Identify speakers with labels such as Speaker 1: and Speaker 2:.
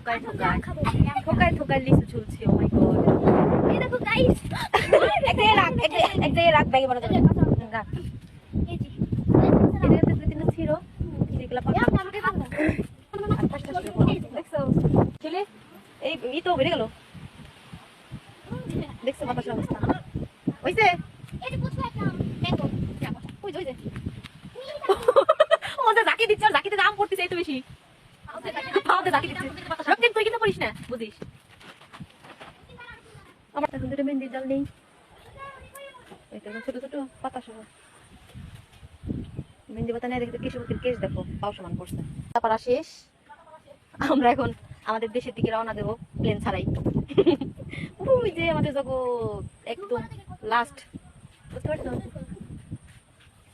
Speaker 1: ঠোকায় ঠোকায় ঠোকায় ঠোকায় লিচু ঝুলছে। ও মাই গড,
Speaker 2: এই দেখো গাইস,
Speaker 1: এক জায়গায় রাখ ব্যাগে বড় করে রাখ।
Speaker 2: এই যে
Speaker 1: এটাতে দুই তিনটা ছিল যেগুলা দেখছো চলে এই তো বেড়ে গেল। দেখছো বাতাসের অবস্থা হইছে।
Speaker 2: এই যে পুচকু একটা ম্যাঙ্গো
Speaker 1: ওই যে ও যে জাকি দিচ্ছে, আর জাকিতে দাম পড়তেছে এই তো বেশি। পাওতে জাকি দিচ্ছে রক্তিম, তুই কিন্তু পড়িস না বুঝিস। আমার এখন দুটো মেহেন্দির জাল নেই, এটা ছোট ছোট পাতা সহ মেহেন্দি পাতা নেই। দেখতে কৃষকের কেস দেখো পাও সমান করছে। তারপর শেষ, আমরা এখন আমাদের দেশের দিকে রওনা দেবো প্লেন ছাড়াই। ওই যে আমাদের জগৎ একদম লাস্ট, বুঝতে পারছো?